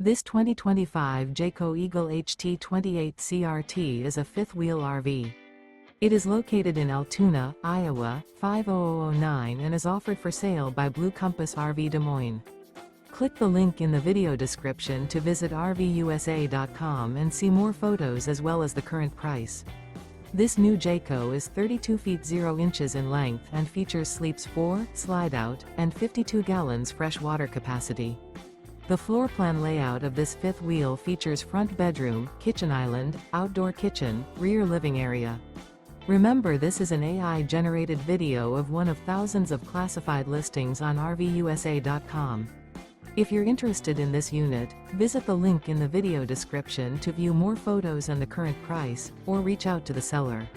This 2025 Jayco Eagle HT 28 CRT is a fifth-wheel RV. It is located in Altoona, Iowa, 50009 and is offered for sale by Blue Compass RV Des Moines. Click the link in the video description to visit RVUSA.com and see more photos as well as the current price. This new Jayco is 32 feet 0 inches in length and features sleeps 4, slide-out, and 52 gallons fresh water capacity. The floor plan layout of this fifth wheel features front bedroom, kitchen island, outdoor kitchen, rear living area. Remember, this is an AI-generated video of one of thousands of classified listings on RVUSA.com. If you're interested in this unit, visit the link in the video description to view more photos and the current price, or reach out to the seller.